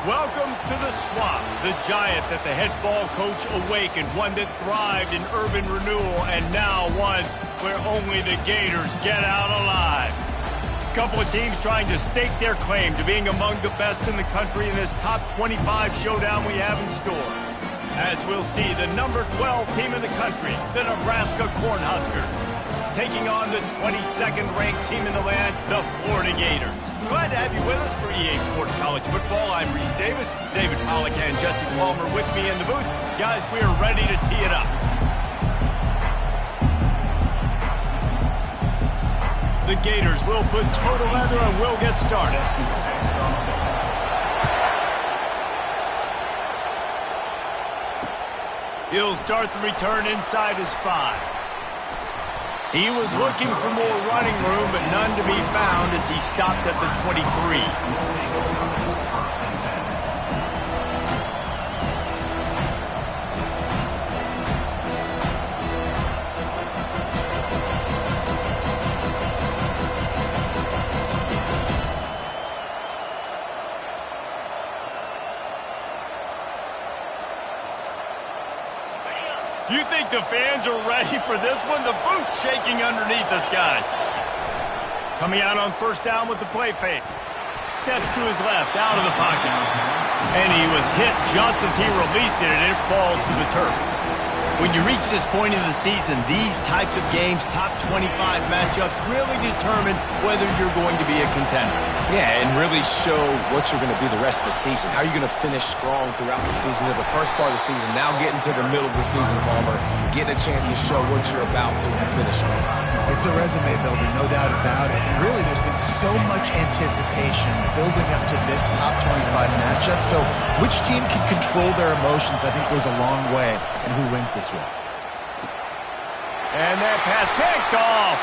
Welcome to the Swamp, the giant that the head ball coach awakened, one that thrived in urban renewal, and now one where only the Gators get out alive. A couple of teams trying to stake their claim to being among the best in the country in this top 25 showdown we have in store. As we'll see, the number 12 team in the country, the Nebraska Cornhuskers, taking on the 22nd ranked team in the land, the Florida Gators. Glad to have you with us for EA Sports College Football. I'm Reese Davis, David Pollack and Jesse Palmer with me in the booth. Guys, we are ready to tee it up. The Gators will put toe to leather and we'll get started. He'll start the return inside his 5. He was looking for more running room, but none to be found as he stopped at the 23. You think the fans are ready for this one? The booth's shaking underneath us, guys. Coming out on first down with the play fake. Steps to his left, out of the pocket. And he was hit just as he released it, and it falls to the turf. When you reach this point in the season, these types of games, top 25 matchups, really determine whether you're going to be a contender. Yeah, and really show what you're going to be the rest of the season. How are you going to finish strong throughout the season, or the first part of the season, now getting to the middle of the season, Palmer, getting a chance to show what you're about so you can finish strong. It's a resume builder, no doubt about it. Really, there's been so much anticipation building up to this top 25 matchup, so which team can control their emotions, I think, goes a long way in who wins this one. And that pass picked off.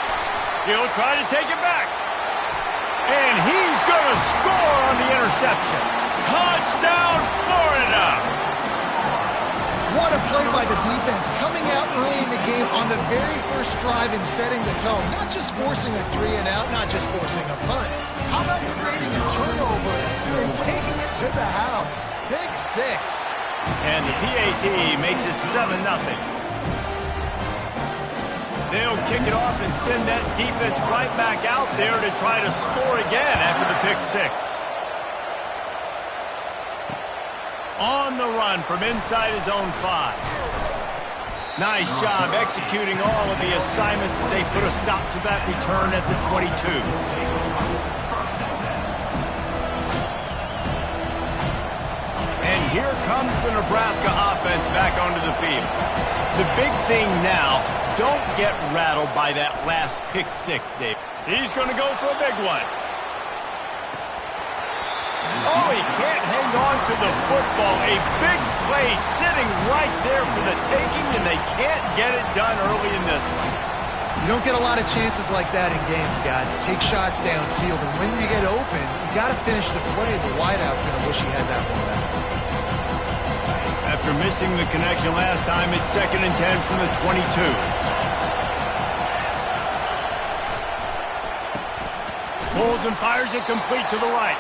He'll try to take it back. And he's going to score on the interception. Touchdown, Florida! What a play by the defense, coming out early in the game on the very first drive and setting the tone. Not just forcing a 3-and-out, not just forcing a punt. How about creating a turnover and taking it to the house? Pick 6. And the PAT makes it 7-0. They'll kick it off and send that defense right back out there to try to score again after the pick 6. On the run from inside his own 5. Nice job executing all of the assignments as they put a stop to that return at the 22. And here comes the Nebraska offense back onto the field. The big thing now, don't get rattled by that last pick 6, Dave. He's going to go for a big one. Oh, he can't hang on to the football. A big play sitting right there for the taking, and they can't get it done early in this one. You don't get a lot of chances like that in games, guys. Take shots downfield, and when you get open, you got to finish the play. The wideout's going to wish he had that one back. After missing the connection last time, it's 2nd and 10 from the 22. Pulls and fires it complete to the right.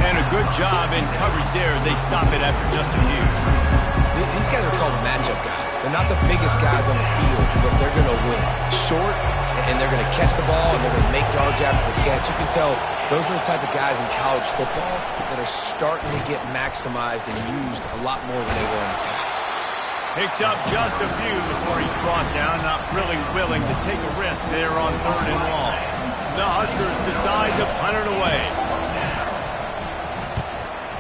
And a good job in coverage there as they stop it after just a few. These guys are called matchup guys. They're not the biggest guys on the field, but they're going to win. Short, and they're going to catch the ball, and they're going to make yards after the catch. You can tell those are the type of guys in college football that are starting to get maximized and used a lot more than they were in the past. Picks up just a few before he's brought down, not really willing to take a risk there on 3rd and long. The Huskers decide to punt it away.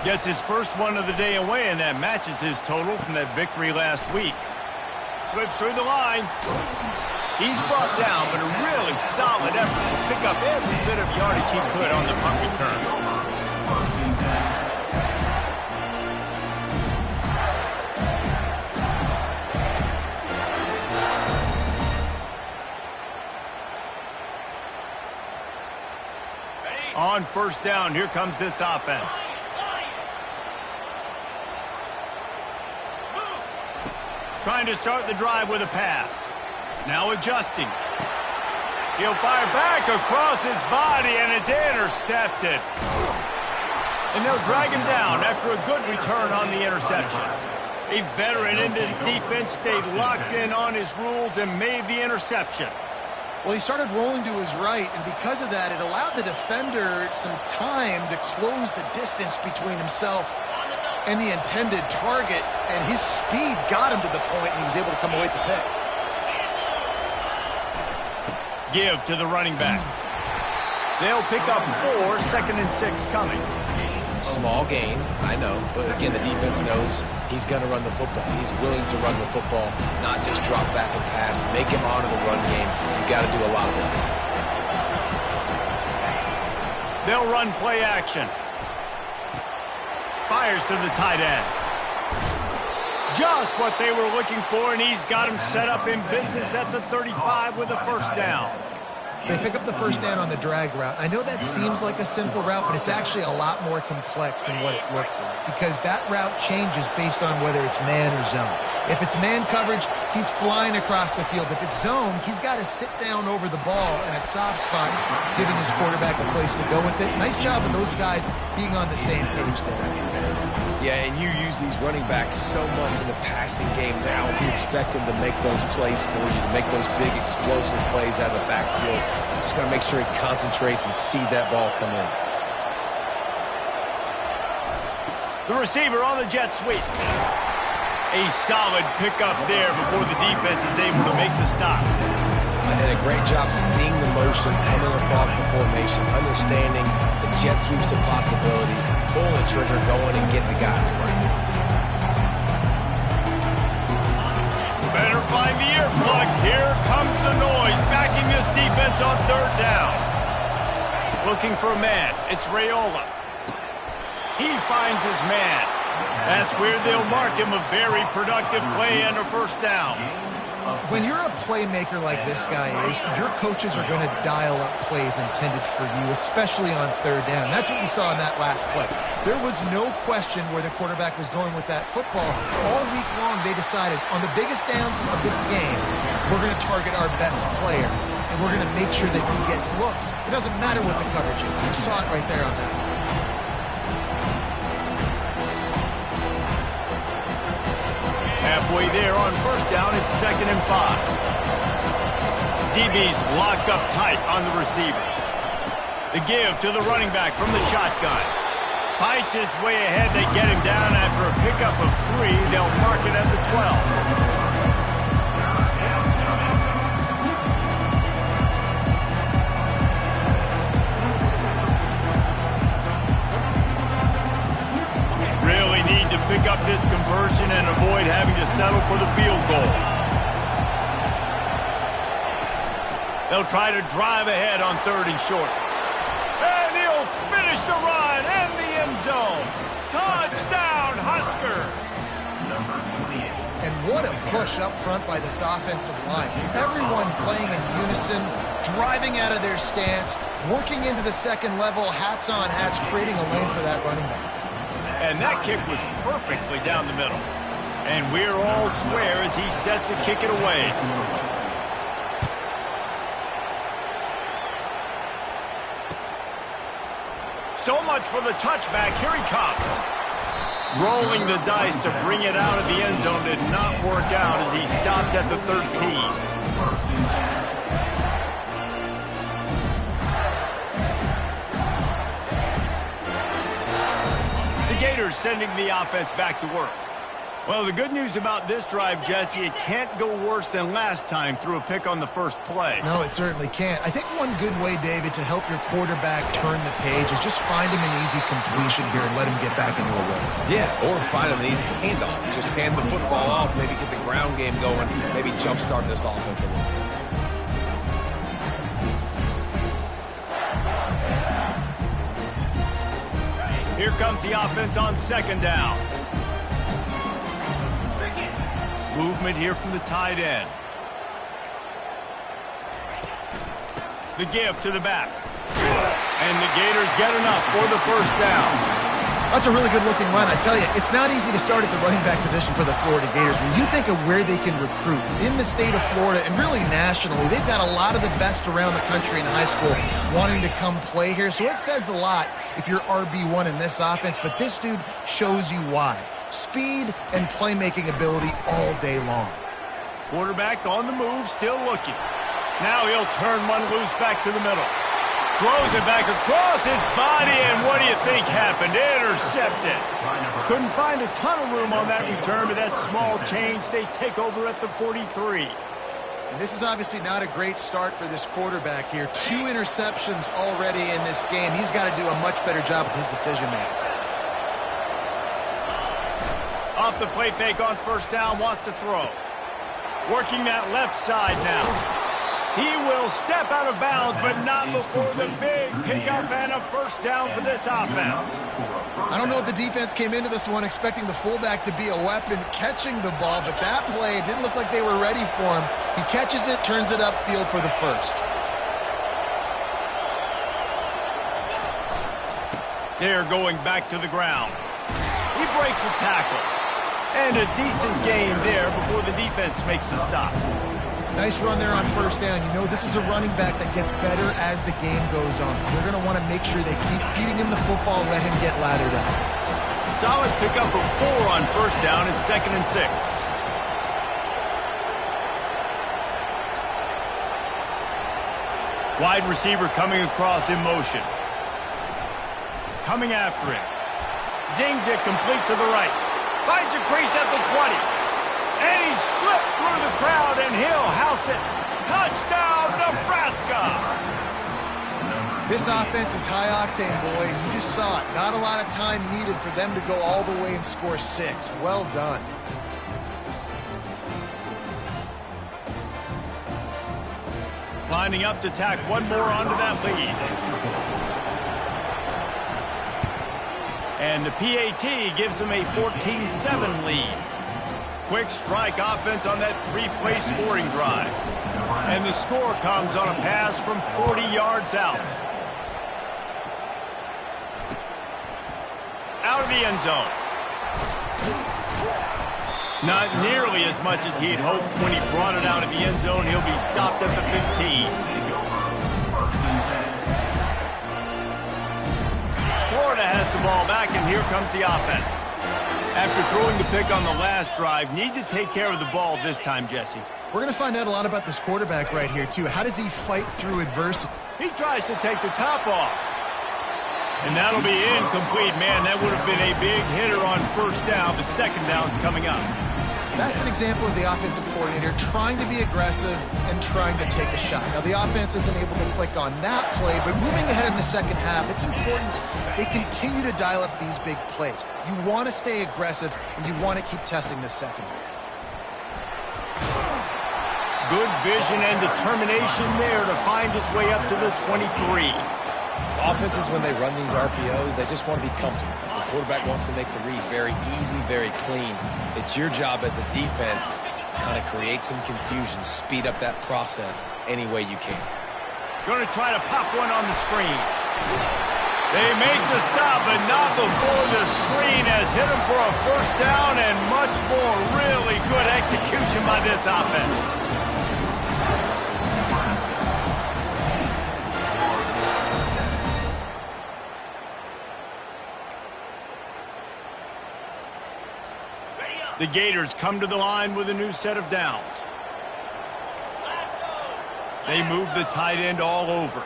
Gets his first one of the day away, and that matches his total from that victory last week. Slips through the line. He's brought down, but a really solid effort to pick up every bit of yardage he could on the punt return. On first down, here comes this offense. Trying to start the drive with a pass. Now adjusting. He'll fire back across his body, and it's intercepted. And they'll drag him down after a good return on the interception. A veteran in this defense stayed locked in on his rules and made the interception. Well, he started rolling to his right, and because of that, it allowed the defender some time to close the distance between himself and the intended target, and his speed got him to the point, and he was able to come away with the pick. Give to the running back. They'll pick up 4, 2nd and 6 coming. Small gain, I know, but again, the defense knows he's going to run the football. He's willing to run the football, not just drop back and pass, make him honor the run game. You got to do a lot of this. They'll run play action. Fires to the tight end. Just what they were looking for, and he's got him set up in business at the 35 with a first down. They pick up the first down on the drag route. I know that seems like a simple route, but it's actually a lot more complex than what it looks like, because that route changes based on whether it's man or zone. If it's man coverage, he's flying across the field. If it's zone, he's got to sit down over the ball in a soft spot, giving his quarterback a place to go with it. Nice job of those guys being on the same page there. Yeah, and you use these running backs so much in the passing game now. You expect them to make those plays for you, to make those big explosive plays out of the backfield. Just got to make sure he concentrates and see that ball come in. The receiver on the jet sweep. A solid pickup there before the defense is able to make the stop. And did a great job seeing the motion, coming across the formation, understanding the jet sweep's a possibility, pulling the trigger, going and getting the guy on the ground. Better find the earplugs. Here comes the noise, backing this defense on 3rd down. Looking for a man. It's Raiola. He finds his man. That's where they'll mark him a very productive play and a first down. When you're a playmaker like this guy is, your coaches are going to dial up plays intended for you, especially on 3rd down. That's what you saw in that last play. There was no question where the quarterback was going with that football. All week long, they decided on the biggest downs of this game, we're going to target our best player, and we're going to make sure that he gets looks. It doesn't matter what the coverage is. You saw it right there on that. Halfway there on first down, it's 2nd and 5. DB's locked up tight on the receivers. The give to the running back from the shotgun. Fights his way ahead. They get him down after a pickup of 3. They'll mark it at the 12. Really need to pick up this conversion and avoid having to settle for the field goal. They'll try to drive ahead on 3rd and short. And he'll finish the run and the end zone. Touchdown, Husker! And what a push up front by this offensive line. Everyone playing in unison, driving out of their stance, working into the second level, hats on hats, creating a lane for that running back. And that kick was perfectly down the middle. And we're all square as he's set to kick it away. So much for the touchback. Here he comes. Rolling the dice to bring it out of the end zone did not work out as he stopped at the 13. The Gators sending the offense back to work. Well, the good news about this drive, Jesse, it can't go worse than last time through a pick on the first play. No, it certainly can't. I think one good way, David, to help your quarterback turn the page is just find him an easy completion here and let him get back into a rhythm. Yeah, or find him an easy handoff. Just hand the football off, maybe get the ground game going, maybe jumpstart this offense a little bit. Here comes the offense on 2nd down. Movement here from the tight end. The give to the back. And the Gators get enough for the first down. That's a really good-looking run. I tell you, it's not easy to start at the running back position for the Florida Gators. When you think of where they can recruit in the state of Florida and really nationally, they've got a lot of the best around the country in high school wanting to come play here. So it says a lot if you're RB1 in this offense, but this dude shows you why. Speed and playmaking ability all day long. Quarterback on the move, still looking. Now he'll turn one loose back to the middle. Throws it back across his body, and what do you think happened? Intercepted. Couldn't find a ton of room on that return, but that small change, they take over at the 43. And this is obviously not a great start for this quarterback here. 2 interceptions already in this game. He's got to do a much better job with his decision-making. Off the play fake on first down, wants to throw. Working that left side now. He will step out of bounds, but not before the big pickup and a first down for this offense. I don't know if the defense came into this one expecting the fullback to be a weapon catching the ball, but that play, it didn't look like they were ready for him. He catches it, turns it upfield for the first. They're going back to the ground. He breaks a tackle. And a decent game there before the defense makes a stop. Nice run there on first down. You know, this is a running back that gets better as the game goes on. So they're going to want to make sure they keep feeding him the football, let him get lathered up. Solid pickup of 4 on first down. It's 2nd and 6. Wide receiver coming across in motion. Coming after him. Zings it complete to the right. Finds a crease at the 20. And he slipped through the crowd, and he'll house it. Touchdown, Nebraska! This offense is high-octane, boy. You just saw it. Not a lot of time needed for them to go all the way and score 6. Well done. Lining up to tack one more onto that lead. And the PAT gives them a 14-7 lead. Quick strike offense on that 3-play scoring drive. And the score comes on a pass from 40 yards out. Out of the end zone. Not nearly as much as he'd hoped when he brought it out of the end zone. He'll be stopped at the 15. Florida has the ball back, and here comes the offense. After throwing the pick on the last drive, need to take care of the ball this time, Jesse. We're going to find out a lot about this quarterback right here, too. How does he fight through adversity? He tries to take the top off. And that'll be incomplete. Man, that would have been a big hitter on first down, but second down's coming up. That's an example of the offensive coordinator trying to be aggressive and trying to take a shot. Now, the offense isn't able to click on that play, but moving ahead in the second half, it's important they continue to dial up these big plays. You want to stay aggressive, and you want to keep testing this second. Good vision and determination there to find his way up to the 23. Offenses, when they run these RPOs, they just want to be comfortable. The quarterback wants to make the read very easy, very clean. It's your job as a defense to kind of create some confusion, speed up that process any way you can. Going to try to pop one on the screen. They make the stop, but not before the screen has hit him for a first down and much more. Really good execution by this offense. The Gators come to the line with a new set of downs. They move the tight end all over.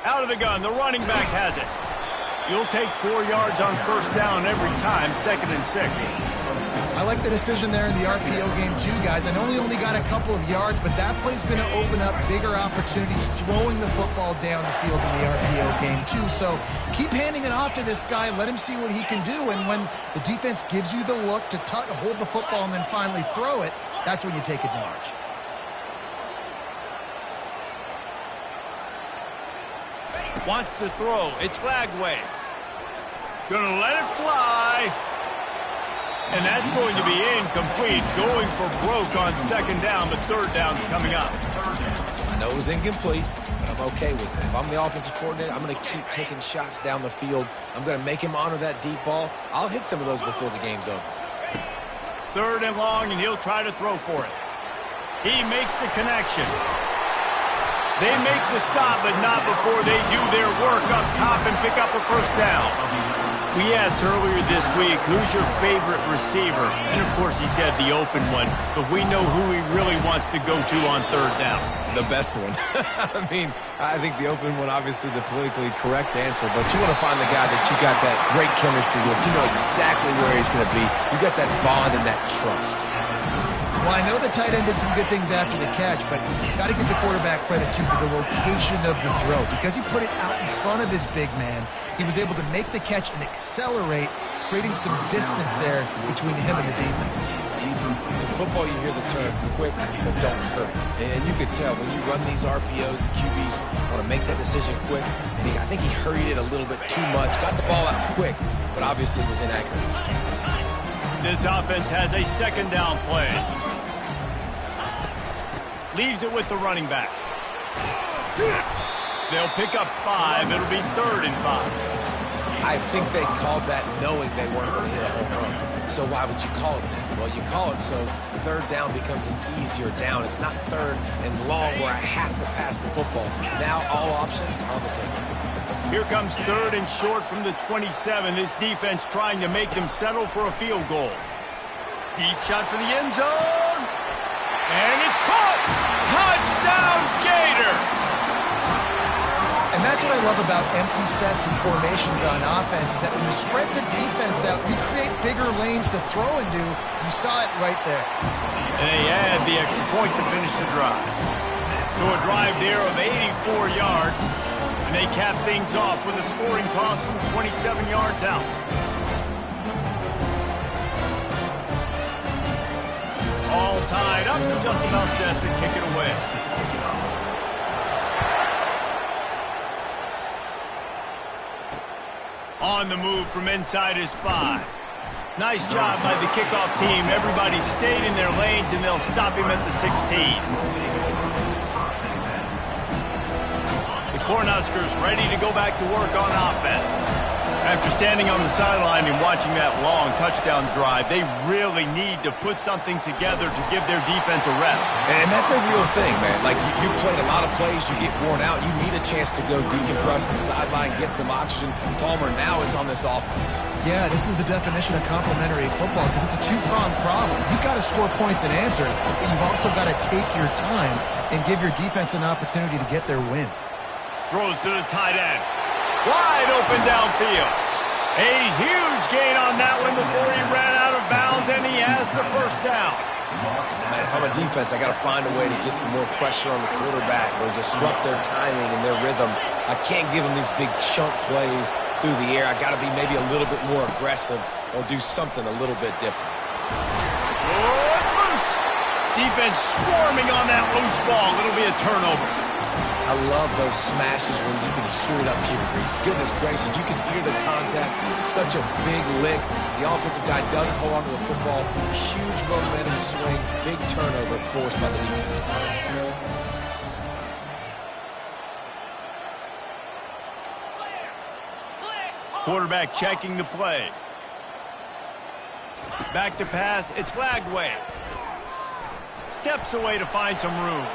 Out of the gun, the running back has it. You'll take 4 yards on first down every time, 2nd and 6. I like the decision there in the RPO game too, guys. I know he only got a couple of yards, but that play's going to open up bigger opportunities throwing the football down the field in the RPO game too. So keep handing it off to this guy, let him see what he can do, and when the defense gives you the look to hold the football and then finally throw it, that's when you take advantage. Wants to throw. It's Flagway. Gonna let it fly. And that's going to be incomplete. Going for broke on second down, but third down's coming up. I know it was incomplete, but but I'm okay with it. If I'm the offensive coordinator, I'm going to keep taking shots down the field. I'm going to make him honor that deep ball. I'll hit some of those before the game's over. 3rd and long, and he'll try to throw for it. He makes the connection. They make the stop, but not before they do their work up top and pick up a first down. We asked earlier this week, who's your favorite receiver? And, of course, he said the open one, but we know who he really wants to go to on 3rd down. The best one. I mean, I think the open one, obviously the politically correct answer, but you want to find the guy that you got that great chemistry with. You know exactly where he's going to be. You got that bond and that trust. Well, I know the tight end did some good things after the catch, but got to give the quarterback credit, too, for the location of the throw. Because he put it out in front of his big man, he was able to make the catch and accelerate, creating some distance there between him and the defense. In football, you hear the term quick, but don't hurt. And you can tell when you run these RPOs, the QBs want to make that decision quick. I think he hurried it a little bit too much, got the ball out quick, but obviously was inaccurate in his pass. This offense has a 2nd down play. Leaves it with the running back. They'll pick up 5. It'll be 3rd and 5. I think they called that knowing they weren't going to hit a home run. So why would you call it that? Well, you call it so 3rd down becomes an easier down. It's not 3rd and long where I have to pass the football. Now all options on the table. Here comes 3rd and short from the 27. This defense trying to make them settle for a field goal. Deep shot for the end zone. And it's caught! Touchdown, Gators! And that's what I love about empty sets and formations on offense, is that when you spread the defense out, you create bigger lanes to throw into. You saw it right there. And they add the extra point to finish the drive. So a drive there of 84 yards. And they cap things off with a scoring toss from 27 yards out. All tied up, just about set to kick it away. On the move from inside his 5. Nice job by the kickoff team. Everybody stayed in their lanes, and they'll stop him at the 16. The Cornhuskers ready to go back to work on offense. After standing on the sideline and watching that long touchdown drive, they really need to put something together to give their defense a rest. And that's a real thing, man. Like, you played a lot of plays, you get worn out, you need a chance to go decompress the sideline, get some oxygen. Palmer, now it's on this offense. Yeah, this is the definition of complementary football, because it's a two-pronged problem. You've got to score points and answer, but you've also got to take your time and give your defense an opportunity to get their win. Throws to the tight end. Wide open downfield. A huge gain on that one before he ran out of bounds, and he has the first down. Man, if I'm a defense, I got to find a way to get some more pressure on the quarterback or disrupt their timing and their rhythm. I can't give them these big chunk plays through the air. I got to be maybe a little bit more aggressive or do something a little bit different. Oh, it's loose. Defense swarming on that loose ball. It'll be a turnover. I love those smashes when you can hear it up here, Reese. Goodness gracious, you can hear the contact. Such a big lick. The offensive guy doesn't hold on to the football. Huge momentum swing. Big turnover forced by the defense. Quarterback checking the play. Back to pass. It's Lagway. Steps away to find some room.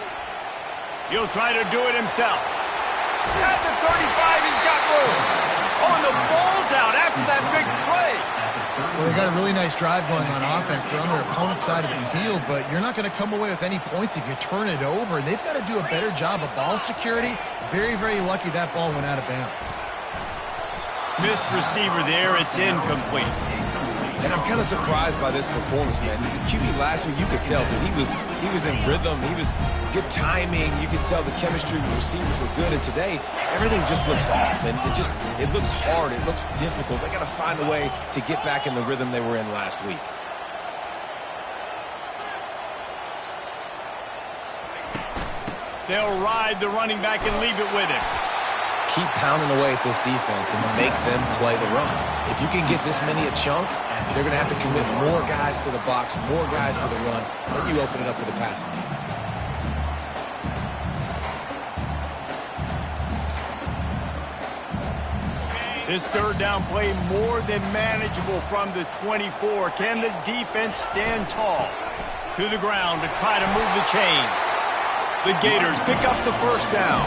He'll try to do it himself. At the 35, he's got room. Oh, and the ball's out after that big play. Well, they got a really nice drive going on offense. They're on their opponent's side of the field, but you're not going to come away with any points if you turn it over. And they've got to do a better job of ball security. Very, very lucky that ball went out of bounds. Missed receiver there. It's incomplete. And I'm kind of surprised by this performance, man. The QB last week, you could tell that he was in rhythm. He was good timing. You could tell the chemistry with the receivers were good. And today, everything just looks off. And it looks hard. It looks difficult. They got to find a way to get back in the rhythm they were in last week. They'll ride the running back and leave it with him. Keep pounding away at this defense and make them play the run. If you can get this many a chunk, they're going to have to commit more guys to the box, more guys to the run. Then you open it up for the passing game. This third down play more than manageable from the 24. Can the defense stand tall? To the ground to try to move the chains. The Gators pick up the first down.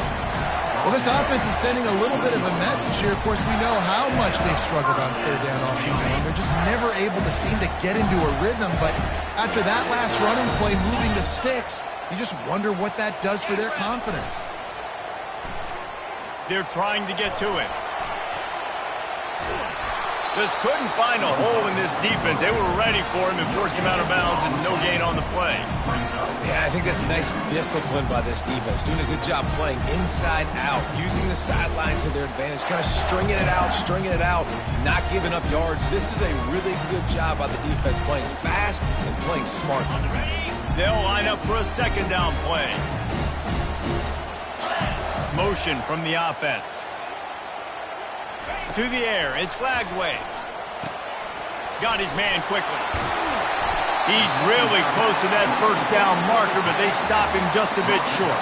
Well, this offense is sending a little bit of a message here. Of course, we know how much they've struggled on third down all season long. They're just never able to seem to get into a rhythm. But after that last running play moving the sticks, you just wonder what that does for their confidence. They're trying to get to it. Just couldn't find a hole in this defense. They were ready for him and forced him out of bounds, and no gain on the play. Yeah, I think that's nice discipline by this defense. Doing a good job playing inside out, using the sideline to their advantage, kind of stringing it out, not giving up yards. This is a really good job by the defense, playing fast and playing smart. They'll line up for a second down play. Motion from the offense. To the air, it's Lagway. Got his man quickly. He's really close to that first down marker, but they stop him just a bit short.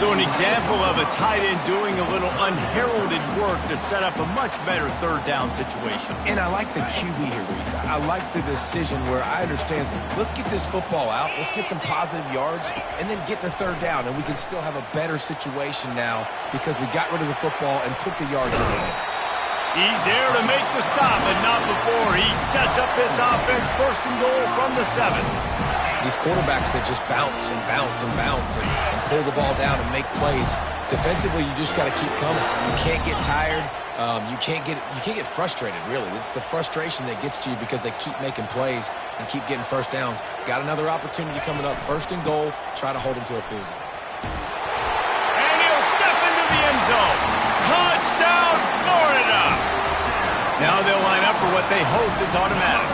So an example of a tight end doing a little unheralded work to set up a much better third down situation. And I like the QB here, Reese. I like the decision where I understand, let's get this football out, let's get some positive yards, and then get to third down, and we can still have a better situation now because we got rid of the football and took the yards away. He's there to make the stop, but not before. He sets up this offense first and goal from the 7. These quarterbacks that just bounce and bounce and bounce and pull the ball down and make plays. Defensively, you just got to keep coming. You can't get tired. You can't get frustrated, really. It's the frustration that gets to you because they keep making plays and keep getting first downs. Got another opportunity coming up. First and goal. Try to hold them to a field. And he'll step into the end zone. Touchdown, Florida! Now they'll line up for what they hope is automatic.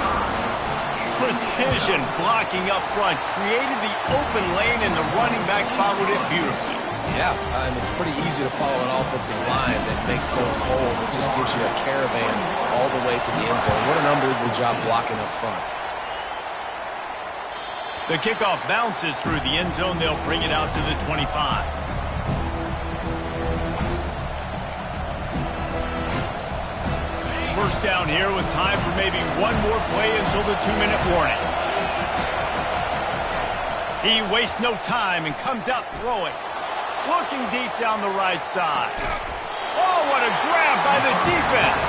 Precision blocking up front created the open lane, and the running back followed it beautifully. Yeah, it's pretty easy to follow an offensive line that makes those holes. It just gives you a caravan all the way to the end zone. What an unbelievable job blocking up front. The kickoff bounces through the end zone. They'll bring it out to the 25. First down here with time for maybe one more play until the 2-minute warning. He wastes no time and comes out throwing. Looking deep down the right side. Oh, what a grab by the defense.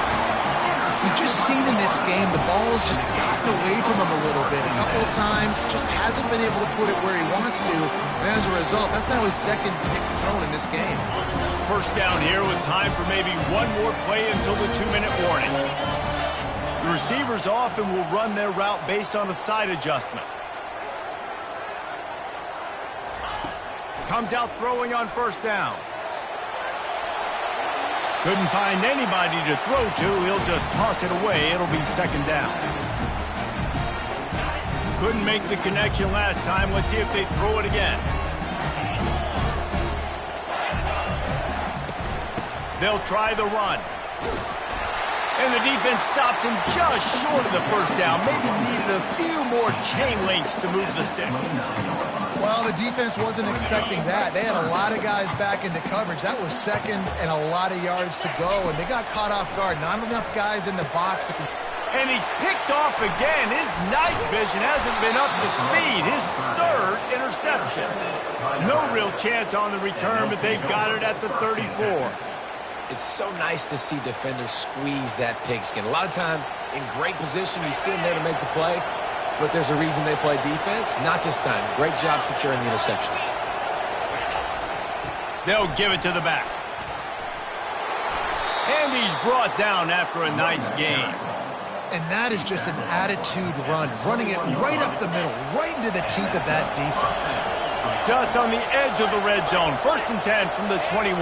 We've just seen in this game the ball has just gotten away from him a little bit. A couple of times, just hasn't been able to put it where he wants to. And as a result, that's now his second pick thrown in this game. First down here with time for maybe one more play until the 2-minute warning. The receivers often will run their route based on a side adjustment. Comes out throwing on first down. Couldn't find anybody to throw to. He'll just toss it away. It'll be second down. Couldn't make the connection last time. Let's see if they throw it again. They'll try the run. And the defense stops him just short of the first down. Maybe needed a few more chain links to move the sticks. Well, the defense wasn't expecting that. They had a lot of guys back into coverage. That was second and a lot of yards to go, and they got caught off guard. Not enough guys in the box to... And he's picked off again. His night vision hasn't been up to speed. His third interception. No real chance on the return, but they've got it at the 34. It's so nice to see defenders squeeze that pigskin. A lot of times, in great position, you see them there to make the play, but there's a reason they play defense. Not this time. Great job securing the interception. They'll give it to the back. And he's brought down after a nice gain. And that is just an attitude run, running it right up the middle, right into the teeth of that defense. Just on the edge of the red zone. First and 10 from the 21.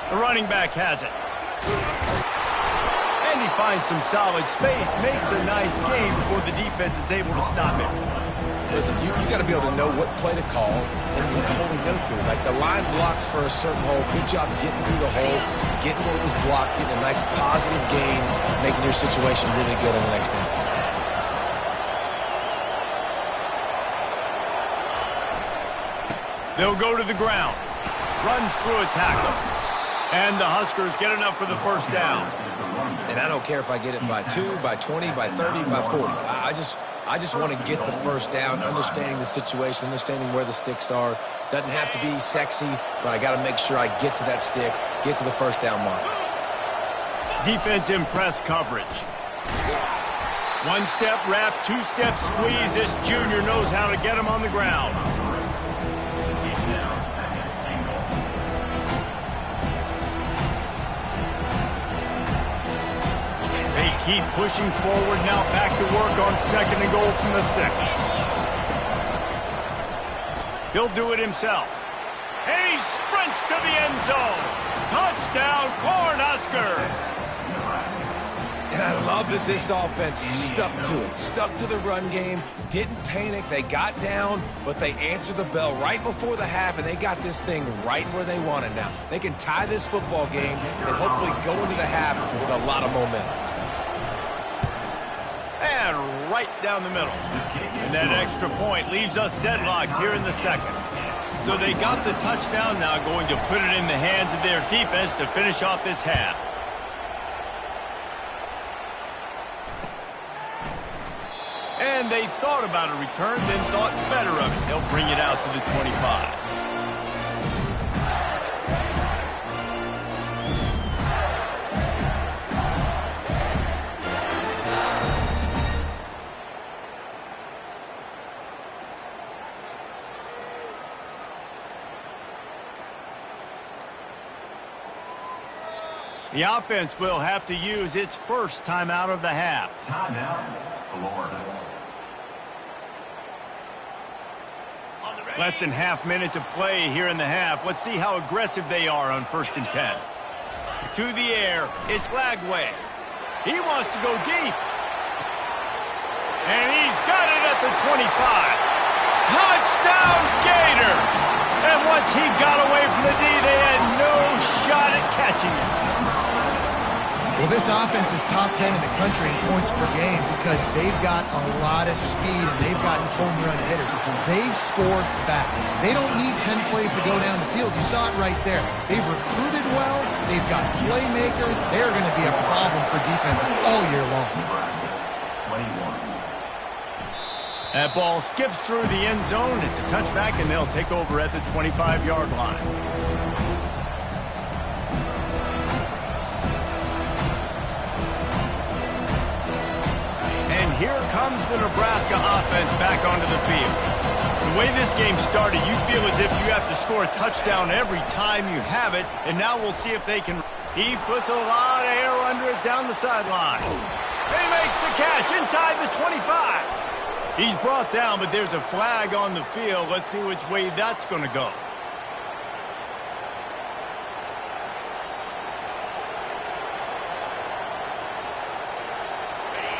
The running back has it. And he finds some solid space, makes a nice game before the defense is able to stop him. Listen, you got to be able to know what play to call and what hole to go through. Like the line blocks for a certain hole. Good job getting through the hole, getting what was blocked, getting a nice positive gain, making your situation really good on the next game. They'll go to the ground. Runs through a tackle. And the Huskers get enough for the first down. And I don't care if I get it by 2, by 20, by 30, by 40. I just want to get the first down, understanding the situation, understanding where the sticks are. Doesn't have to be sexy, but I got to make sure I get to that stick, get to the first down mark. Defense in press coverage. One-step wrap, two-step squeeze. This junior knows how to get him on the ground. They keep pushing forward. Now back to work on 2nd and goal from the 6. He'll do it himself. And he sprints to the end zone. Touchdown, Cornhuskers! And I love that this offense stuck to it, stuck to the run game, didn't panic. They got down, but they answered the bell right before the half, and they got this thing right where they want it now. They can tie this football game and hopefully go into the half with a lot of momentum. And right down the middle. And that extra point leaves us deadlocked here in the 2nd. So they got the touchdown, now going to put it in the hands of their defense to finish off this half. And they thought about a return, then thought better of it. They'll bring it out to the 25. The offense will have to use its first timeout of the half. Timeout, Florida. Less than half minute to play here in the half. Let's see how aggressive they are on 1st and 10. To the air, it's Lagway. He wants to go deep. And he's got it at the 25. Touchdown, Gator! And once he got away from the D, they had no shot at catching him. Well, this offense is top 10 in the country in points per game because they've got a lot of speed and they've got home run hitters. They score fast. They don't need 10 plays to go down the field. You saw it right there. They've recruited well. They've got playmakers. They're going to be a problem for defenses all year long. Nebraska, 21. That ball skips through the end zone. It's a touchback, and they'll take over at the 25-yard line. Here comes the Nebraska offense back onto the field. The way this game started, you feel as if you have to score a touchdown every time you have it, and now we'll see if they can. He puts a lot of air under it down the sideline. He makes the catch inside the 25. He's brought down, but there's a flag on the field. Let's see which way that's going to go.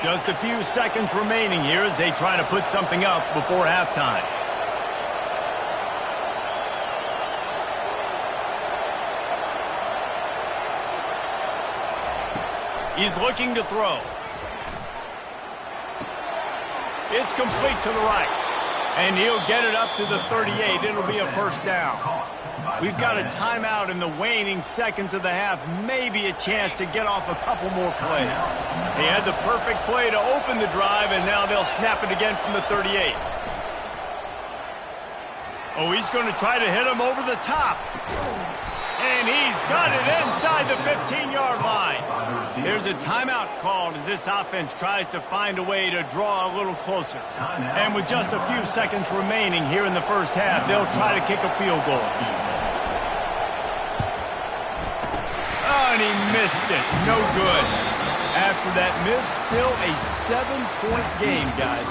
Just a few seconds remaining here as they try to put something up before halftime. He's looking to throw. It's complete to the right. And he'll get it up to the 38. It'll be a first down. We've got a timeout in the waning seconds of the half. Maybe a chance to get off a couple more plays. They had the perfect play to open the drive, and now they'll snap it again from the 38. Oh, he's going to try to hit him over the top. And he's got it inside the 15-yard line. There's a timeout called as this offense tries to find a way to draw a little closer. And with just a few seconds remaining here in the first half, they'll try to kick a field goal. Oh, and he missed it. No good. After that miss, still a 7-point game, guys.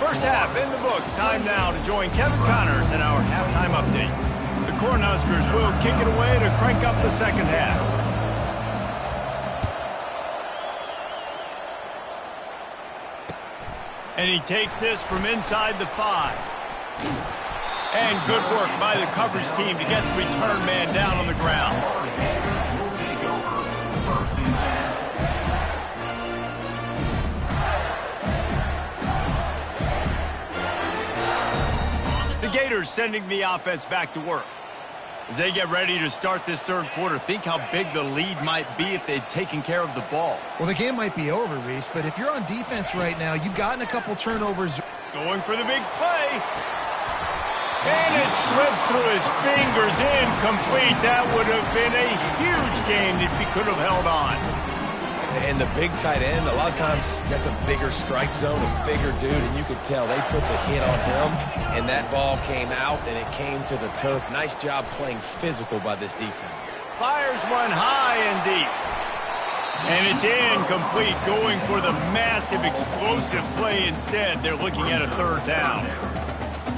First half in the books. Time now to join Kevin Connors in our halftime update. The Cornhuskers will kick it away to crank up the second half. And he takes this from inside the 5. And good work by the coverage team to get the return man down on the ground. The Gators sending the offense back to work. As they get ready to start this third quarter, think how big the lead might be if they'd taken care of the ball. Well, the game might be over, Reese, but if you're on defense right now, you've gotten a couple turnovers. Going for the big play. And it slips through his fingers, incomplete. That would have been a huge game if he could have held on. And the big tight end, a lot of times that's a bigger strike zone, a bigger dude, and you could tell they put the hit on him, and that ball came out, and it came to the turf. Nice job playing physical by this defense. Fires one high and deep. And it's incomplete, going for the massive, explosive play instead. They're looking at a third down.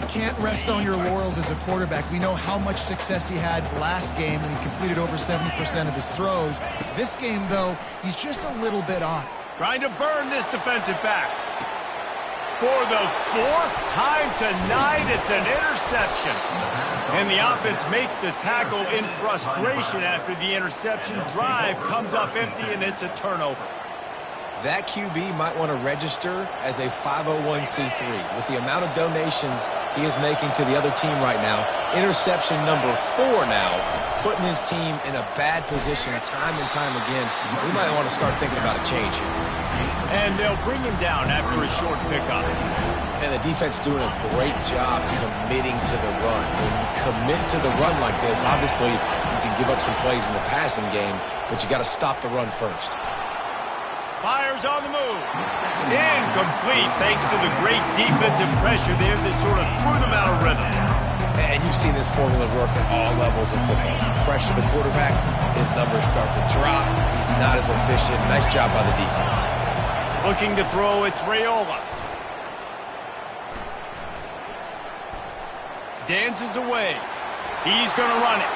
Can't rest on your laurels as a quarterback. We know how much success he had last game when he completed over 70% of his throws. This game, though, he's just a little bit off. Trying to burn this defensive back. For the fourth time tonight, it's an interception. And the offense makes the tackle in frustration after the interception. Drive comes up empty, and it's a turnover. That QB might want to register as a 501c3. With the amount of donations he is making to the other team right now, interception number 4 now, putting his team in a bad position time and time again. We might want to start thinking about a change here. And they'll bring him down after a short pickup. And the defense doing a great job committing to the run. When you commit to the run like this, obviously you can give up some plays in the passing game, but you got to stop the run first. Fires on the move. Incomplete thanks to the great defensive pressure there that sort of threw them out of rhythm. And you've seen this formula work at all levels of football. You pressure the quarterback, his numbers start to drop. He's not as efficient. Nice job by the defense. Looking to throw, it's Raiola. Dances away. He's going to run it.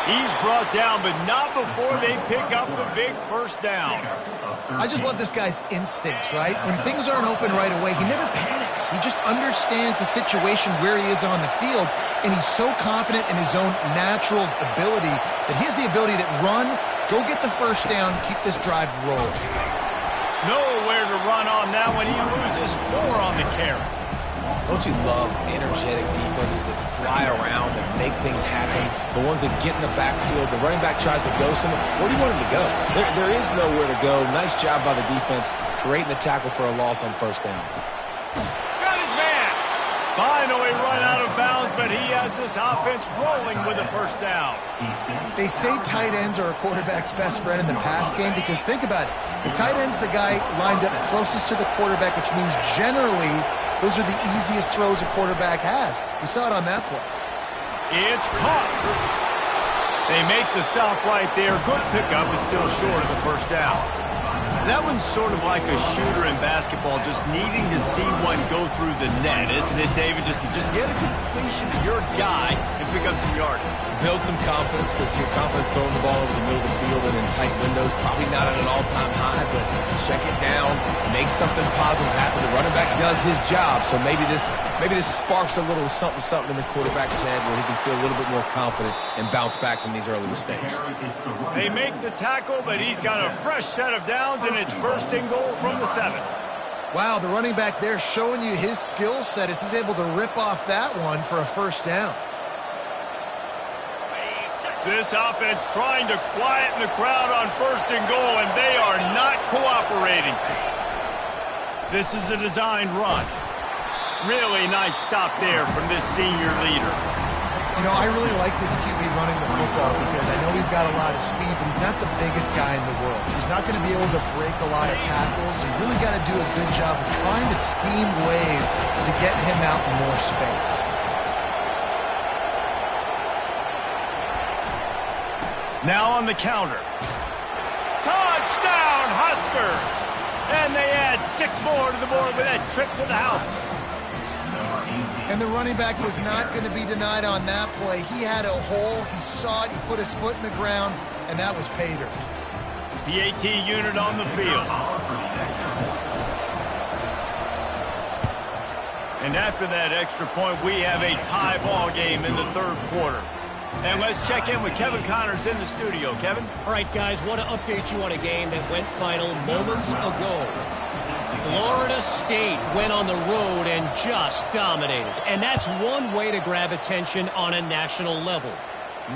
He's brought down, but not before they pick up the big first down. I just love this guy's instincts, right? When things aren't open right away, he never panics. He just understands the situation where he is on the field, and he's so confident in his own natural ability that he has the ability to run, go get the first down, keep this drive rolling. Nowhere to run on that when he loses 4 on the carry. Don't you love energetic defenses that fly around and make things happen? The ones that get in the backfield, the running back tries to go somewhere. Where do you want him to go? There is nowhere to go. Nice job by the defense creating the tackle for a loss on first down. Got his man. Finally run out of bounds, but he has this offense rolling with a first down. They say tight ends are a quarterback's best friend in the pass game because think about it. The tight end's the guy lined up closest to the quarterback, which means generally those are the easiest throws a quarterback has. You saw it on that play. It's caught. They make the stop right there. Good pickup, but still short of the first down. That one's sort of like a shooter in basketball, just needing to see one go through the net, isn't it, David? Just get a completion to your guy and pick up some yardage. Build some confidence because your confidence throwing the ball over the middle of the field and in tight windows, probably not at an all-time high, but check it down, make something positive happen. The running back does his job, so maybe this sparks a little something in the quarterback's head where he can feel a little bit more confident and bounce back from these early mistakes. They make the tackle, but he's got a fresh set of downs, and it's first and goal from the 7. Wow, the running back there showing you his skill set as he's able to rip off that one for a first down. This offense trying to quieten the crowd on first and goal, and they are not cooperating. This is a designed run. Really nice stop there from this senior leader. You know, I really like this QB running the football because I know he's got a lot of speed, but he's not the biggest guy in the world. So he's not going to be able to break a lot of tackles. So you really got to do a good job of trying to scheme ways to get him out in more space. Now on the counter. Touchdown, Husker! And they add 6 more to the board with that trip to the house. And the running back was not going to be denied on that play. He had a hole, he saw it, he put his foot in the ground, and that was pay dirt. The AT unit on the field. And after that extra point, we have a tie ball game in the third quarter. And let's check in with Kevin Connors in the studio. Kevin? All right, guys, want to update you on a game that went final moments ago. Florida State went on the road and just dominated. And that's one way to grab attention on a national level.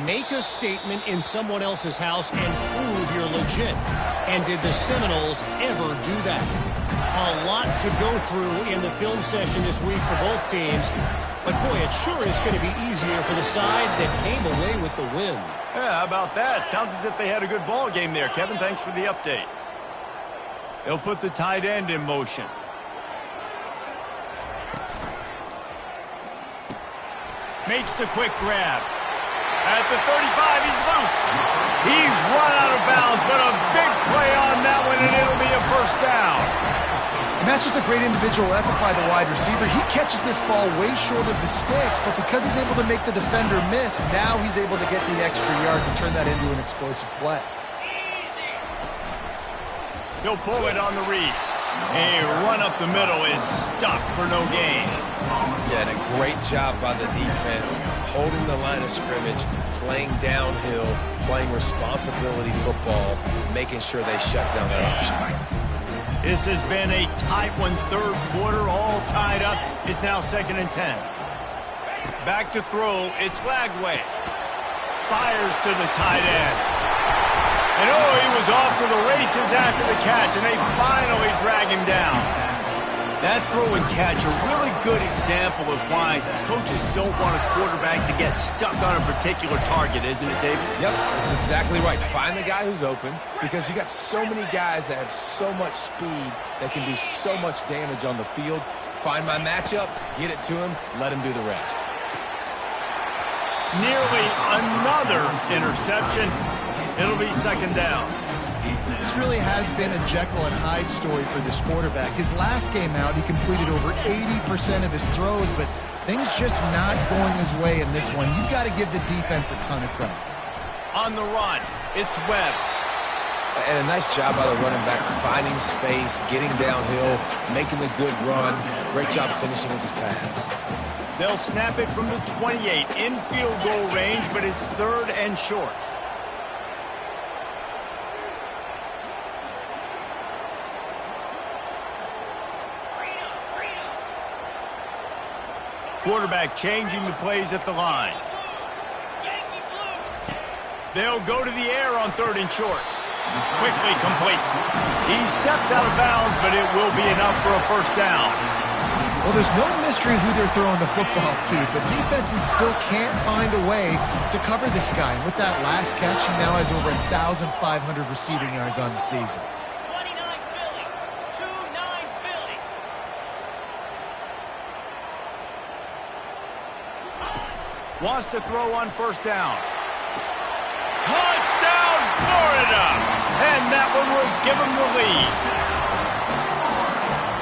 Make a statement in someone else's house and prove you're legit. And did the Seminoles ever do that? A lot to go through in the film session this week for both teams. But, boy, it sure is going to be easier for the side that came away with the win. Yeah, how about that? Sounds as if they had a good ball game there. Kevin, thanks for the update. They'll put the tight end in motion. Makes the quick grab. At the 35, he's loose. He's run out of bounds, but a big play on that one, and it'll be a first down. And that's just a great individual effort by the wide receiver. He catches this ball way short of the sticks, but because he's able to make the defender miss, now he's able to get the extra yards and turn that into an explosive play. He'll pull it on the read. A run up the middle is stuck for no gain. Yeah, and a great job by the defense, holding the line of scrimmage, playing downhill, playing responsibility football, making sure they shut down that option. This has been a tight one, third quarter, all tied up. It's now 2nd and 10. Back to throw, it's Lagway. Fires to the tight end. And oh, he was off to the races after the catch, and they finally drag him down. That throw and catch, a really good example of why coaches don't want a quarterback to get stuck on a particular target, isn't it, David? Yep, that's exactly right. Find the guy who's open, because you got so many guys that have so much speed that can do so much damage on the field. Find my matchup, get it to him, let him do the rest. Nearly another interception. It'll be 2nd down. This really has been a Jekyll and Hyde story for this quarterback. His last game out, he completed over 80% of his throws, but things just not going his way in this one. You've got to give the defense a ton of credit. On the run, it's Webb. And a nice job by the running back, finding space, getting downhill, making the good run. Great job finishing with his pads. They'll snap it from the 28 in field goal range, but it's 3rd and short. Quarterback changing the plays at the line. They'll go to the air on 3rd and short. Quickly complete. He steps out of bounds, but it will be enough for a first down. Well, there's no mystery who they're throwing the football to, but defenses still can't find a way to cover this guy. And with that last catch, he now has over 1,500 receiving yards on the season. Wants to throw on first down. Touchdown, Florida! And that one will give him the lead.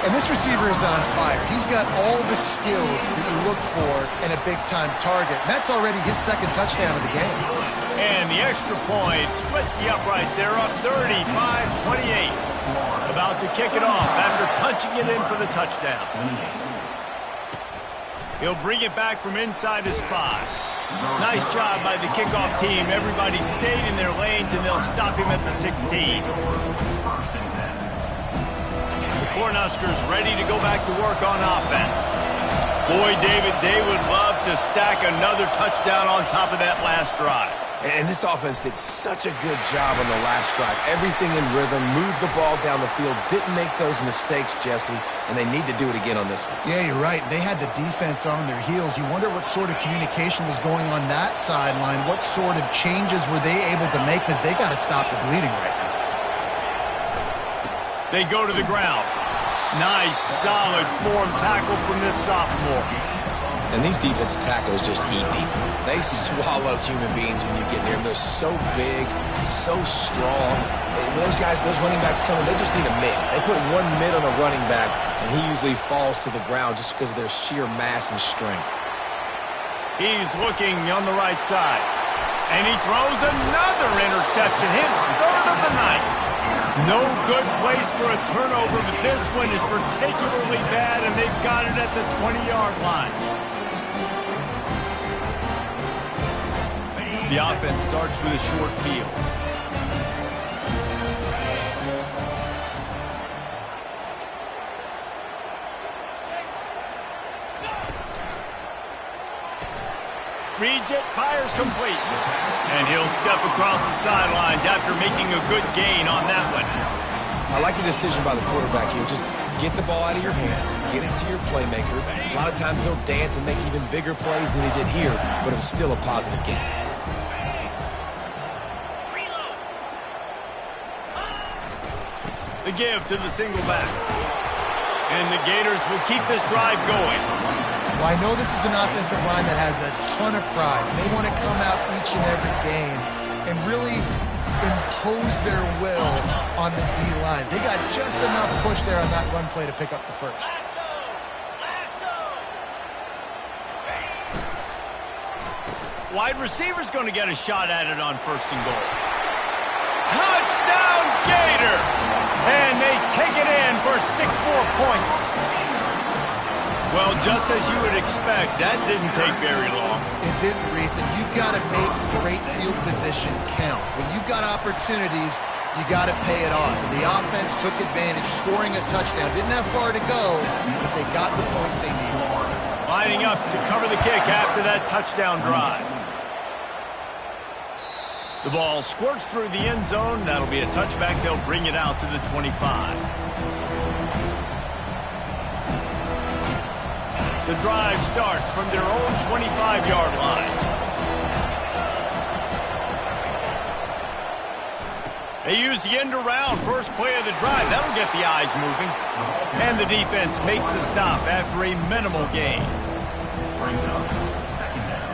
And this receiver is on fire. He's got all the skills that you look for in a big-time target. And that's already his 2nd touchdown of the game. And the extra point splits the uprights. They're up 35-28. About to kick it off after punching it in for the touchdown. He'll bring it back from inside his 5. Nice job by the kickoff team. Everybody stayed in their lanes, and they'll stop him at the 16. The Cornhuskers ready to go back to work on offense. Boy, David, they would love to stack another touchdown on top of that last drive. And this offense did such a good job on the last drive. Everything in rhythm, moved the ball down the field, didn't make those mistakes, Jesse, and they need to do it again on this one. Yeah, you're right. They had the defense on their heels. You wonder what sort of communication was going on that sideline. What sort of changes were they able to make, because they got to stop the bleeding right now. They go to the ground. Nice, solid form tackle from this sophomore. And these defensive tackles just eat people. They swallow human beings when you get near them. They're so big, so strong. When those guys, those running backs come in, they just need a mid. They put one mid on a running back, and he usually falls to the ground just because of their sheer mass and strength. He's looking on the right side. And he throws another interception, his 3rd of the night. No good place for a turnover, but this one is particularly bad, and they've got it at the 20-yard line. The offense starts with a short field. Reads it, fires complete. And he'll step across the sidelines after making a good gain on that one. I like the decision by the quarterback here. Just get the ball out of your hands, get it to your playmaker. A lot of times he'll dance and make even bigger plays than he did here, but it was still a positive game. The give to the single back. And the Gators will keep this drive going. Well, I know this is an offensive line that has a ton of pride. They want to come out each and every game and really impose their will on the D-line. They got just enough push there on that run play to pick up the first. Wide receiver's going to get a shot at it on 1st and goal. Touchdown, Gator! And they take it in for 6 more points. Well, just as you would expect, that didn't take very long. It didn't, Reese, and you've got to make great field position count. When you've got opportunities, you got to pay it off. And the offense took advantage, scoring a touchdown. Didn't have far to go, but they got the points they needed. Lining up to cover the kick after that touchdown drive. The ball squirts through the end zone. That'll be a touchback. They'll bring it out to the 25. The drive starts from their own 25-yard line. They use the end around first play of the drive. That'll get the eyes moving. And the defense makes the stop after a minimal gain. Brings up second down.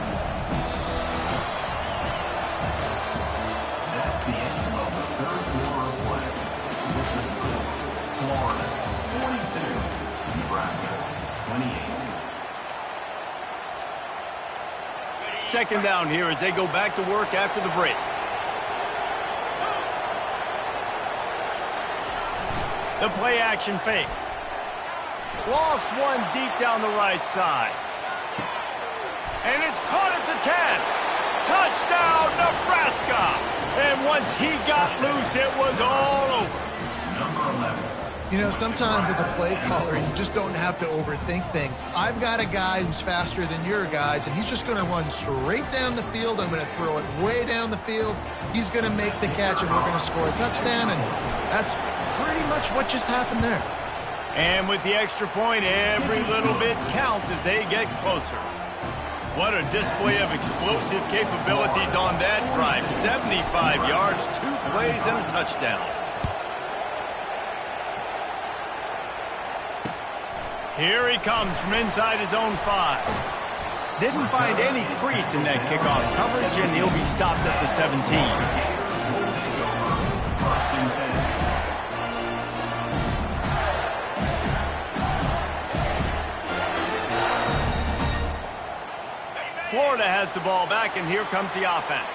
That's the end of the third quarter of play. This is Florida 42, Nebraska 28. Second down here as they go back to work after the break. The play action fake. Lost one deep down the right side. And it's caught at the 10. Touchdown, Nebraska! And once he got loose, it was all over. Number 11. You know, sometimes as a play caller, you just don't have to overthink things. I've got a guy who's faster than your guys, and he's just going to run straight down the field. I'm going to throw it way down the field. He's going to make the catch, and we're going to score a touchdown, and that's pretty much what just happened there. And with the extra point, every little bit counts as they get closer. What a display of explosive capabilities on that drive. 75 yards, 2 plays, and a touchdown. Here he comes from inside his own 5. Didn't find any crease in that kickoff coverage, and he'll be stopped at the 17. First and 10. Florida has the ball back, and here comes the offense.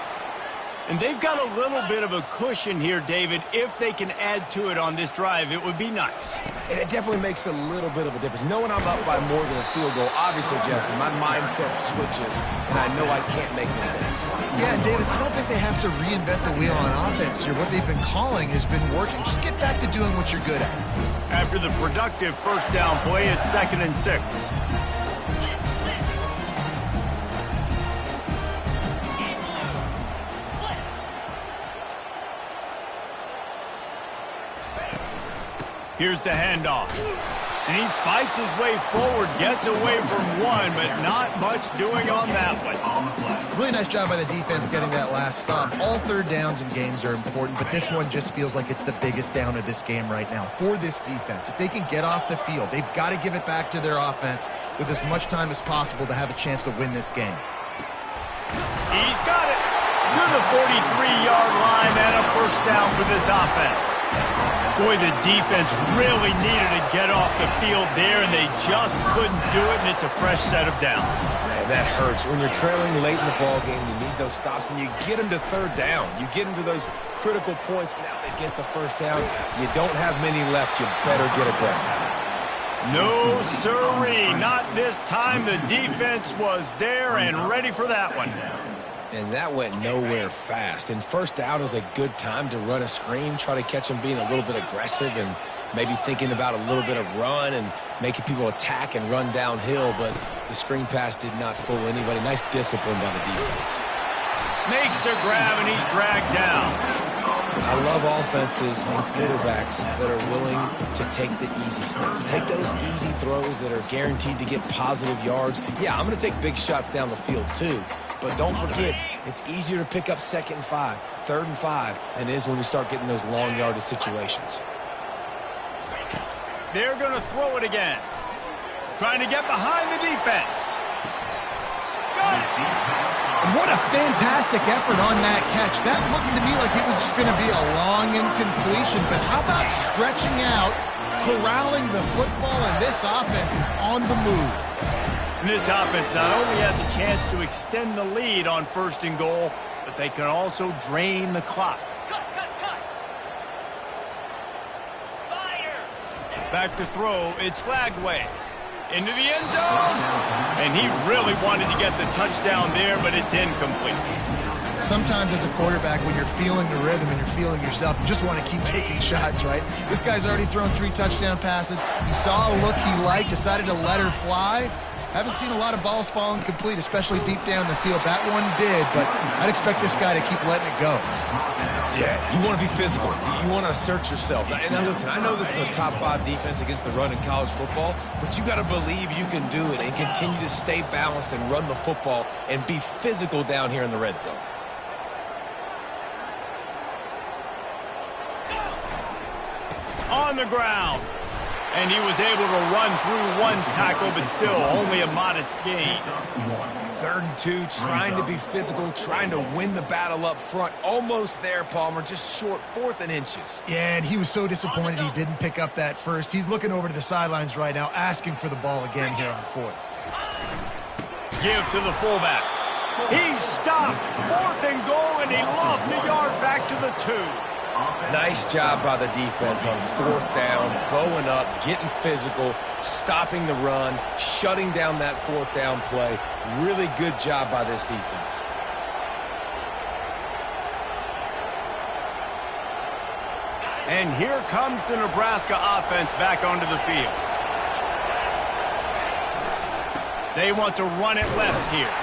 And they've got a little bit of a cushion here, David. If they can add to it on this drive, it would be nice. And it definitely makes a little bit of a difference. Knowing I'm up by more than a field goal, obviously, Jesse, my mindset switches, and I know I can't make mistakes. Yeah, and David, I don't think they have to reinvent the wheel on offense here. What they've been calling has been working. Just get back to doing what you're good at. After the productive first down play, it's 2nd and 6. Here's the handoff. And he fights his way forward, gets away from one, but not much doing on that one. Really nice job by the defense getting that last stop. All third downs in games are important, but this one just feels like it's the biggest down of this game right now for this defense. If they can get off the field, they've got to give it back to their offense with as much time as possible to have a chance to win this game. He's got it to the 43-yard line and a first down for this offense. Boy, the defense really needed to get off the field there, and they just couldn't do it, and it's a fresh set of downs. Man, that hurts. When you're trailing late in the ball game, you need those stops, and you get them to third down. You get them to those critical points. Now they get the first down. You don't have many left. You better get aggressive. No, sirree. Not this time. The defense was there and ready for that one. And that went nowhere fast. And first down is a good time to run a screen, try to catch them being a little bit aggressive and maybe thinking about a little bit of run and making people attack and run downhill. But the screen pass did not fool anybody. Nice discipline by the defense. Makes a grab, and he's dragged down. I love offenses and quarterbacks that are willing to take the easy stuff. Take those easy throws that are guaranteed to get positive yards. Yeah, I'm going to take big shots down the field too. But don't forget, it's easier to pick up 2nd and 5, 3rd and 5 than it is when we start getting those long yardage situations. They're going to throw it again. Trying to get behind the defense. Got it. What a fantastic effort on that catch. That looked to me like it was just going to be a long incompletion. But how about stretching out, corralling the football, and this offense is on the move. And this offense not only has a chance to extend the lead on 1st and goal, but they can also drain the clock. Back to throw, it's Lagway. Into the end zone. And he really wanted to get the touchdown there, but it's incomplete. Sometimes as a quarterback, when you're feeling the rhythm and you're feeling yourself, you just want to keep taking shots, right? This guy's already thrown 3 touchdown passes. He saw a look he liked, decided to let her fly. Haven't seen a lot of balls falling complete, especially deep down the field. That one did, but I'd expect this guy to keep letting it go. Yeah, you want to be physical. You want to assert yourself. And now listen, I know this is a top 5 defense against the run in college football, but you got to believe you can do it and continue to stay balanced and run the football and be physical down here in the red zone. On the ground. And he was able to run through 1 tackle, but still only a modest gain. 3rd and 2, trying to be physical, trying to win the battle up front. Almost there, Palmer, just short, 4th and inches. Yeah, and he was so disappointed he didn't pick up that first. He's looking over to the sidelines right now, asking for the ball again here on 4th. Give to the fullback. He's stopped. 4th and goal, and he lost a yard back to the 2. Nice job by the defense on 4th down, bowing up, getting physical, stopping the run, shutting down that 4th down play. Really good job by this defense. And here comes the Nebraska offense back onto the field. They want to run it left here.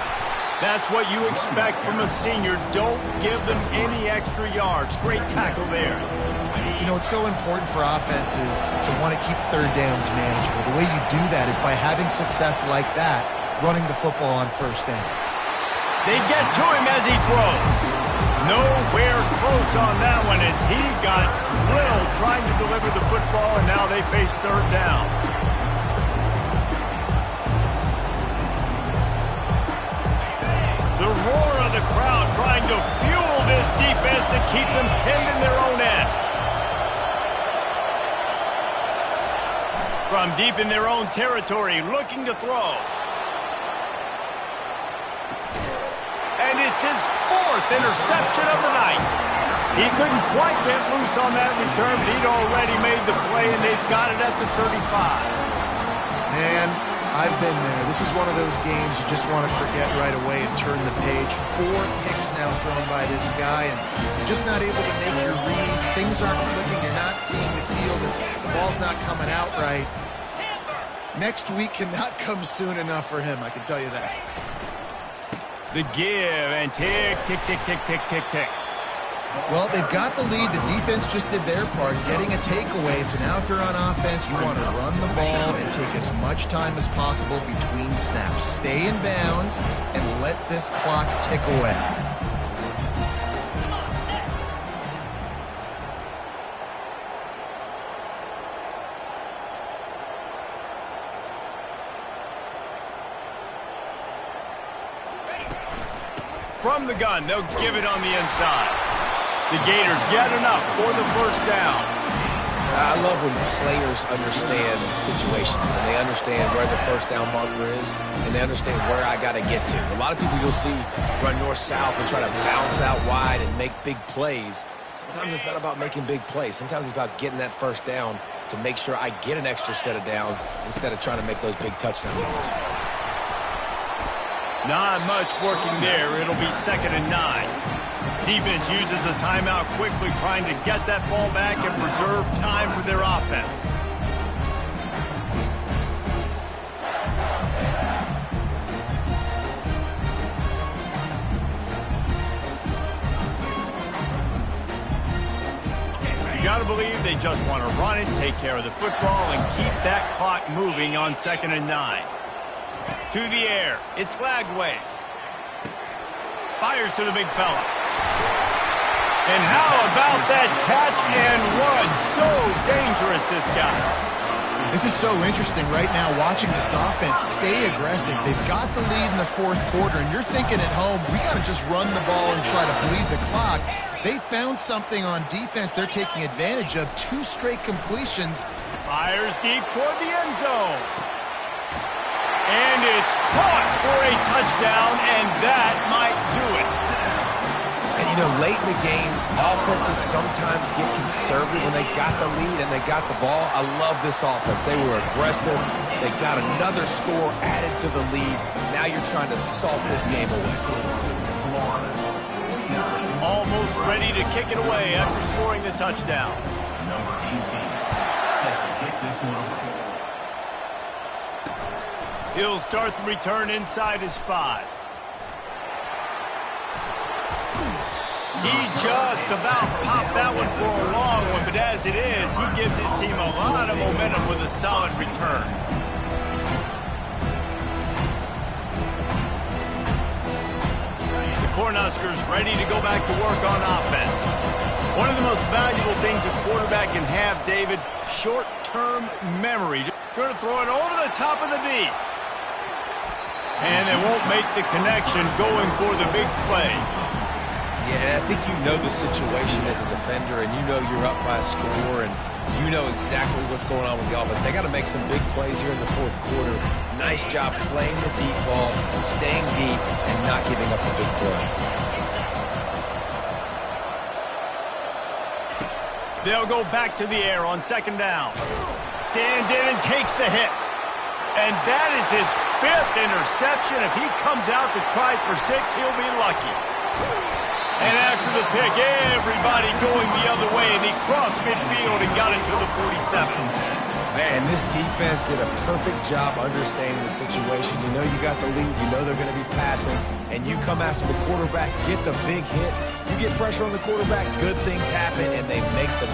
That's what you expect from a senior. Don't give them any extra yards. Great tackle there. You know, it's so important for offenses to want to keep 3rd downs manageable. The way you do that is by having success like that, running the football on 1st down. They get to him as he throws. Nowhere close on that one as he got drilled trying to deliver the football, and now they face 3rd down. The roar of the crowd trying to fuel this defense to keep them pinned in their own end. From deep in their own territory, looking to throw. And it's his 4th interception of the night. He couldn't quite get loose on that return, but he'd already made the play, and they've got it at the 35. Man, I've been there. This is one of those games you just want to forget right away and turn the page. 4 picks now thrown by this guy, and you're just not able to make your reads. Things aren't clicking. You're not seeing the field, and the ball's not coming out right. Next week cannot come soon enough for him, I can tell you that. The give, and tick, tick, tick, tick, tick, tick, tick. Well, they've got the lead. The defense just did their part, getting a takeaway. So now if you're on offense, you want to run the ball and take as much time as possible between snaps. Stay in bounds and let this clock tick away. From the gun, they'll give it on the inside. The Gators get enough for the 1st down. I love when players understand situations and they understand where the 1st down marker is and they understand where I got to get to. A lot of people you'll see run north-south and try to bounce out wide and make big plays. Sometimes it's not about making big plays. Sometimes it's about getting that 1st down to make sure I get an extra set of downs instead of trying to make those big touchdown runs. Not much working there. It'll be 2nd and 9. Defense uses a timeout quickly, trying to get that ball back and preserve time for their offense. You got to believe they just want to run it, take care of the football, and keep that clock moving on 2nd and 9. To the air. It's Lagway. Fires to the big fella. And how about that catch and run? So dangerous, this guy. This is so interesting right now watching this offense stay aggressive. They've got the lead in the 4th quarter, and you're thinking at home, we got to just run the ball and try to bleed the clock. They found something on defense they're taking advantage of. 2 straight completions. Fires deep toward the end zone. And it's caught for a touchdown, and that might do it. And, you know, late in the games, offenses sometimes get conservative when they got the lead and they got the ball. I love this offense. They were aggressive. They got another score added to the lead. Now you're trying to salt this game away. Almost ready to kick it away after scoring the touchdown. Number 18 set to kick this one away. He'll start the return inside his 5. He just about popped that one for a long one, but as it is, he gives his team a lot of momentum with a solid return. The Cornhuskers ready to go back to work on offense. One of the most valuable things a quarterback can have, David, short-term memory. Going to throw it over the top of the D. And they won't make the connection going for the big play. Yeah, I think you know the situation as a defender, and you know you're up by a score, and you know exactly what's going on with the offense. They got to make some big plays here in the 4th quarter. Nice job playing the deep ball, staying deep, and not giving up a big play. They'll go back to the air on 2nd down. Stands in and takes the hit. And that is his 5th interception. If he comes out to try for 6, he'll be lucky. And after the pick, everybody going the other way, and he crossed midfield and got into the 47. Man, this defense did a perfect job understanding the situation. You know you got the lead. You know they're going to be passing. And you come after the quarterback, get the big hit. You get pressure on the quarterback, good things happen, and they make the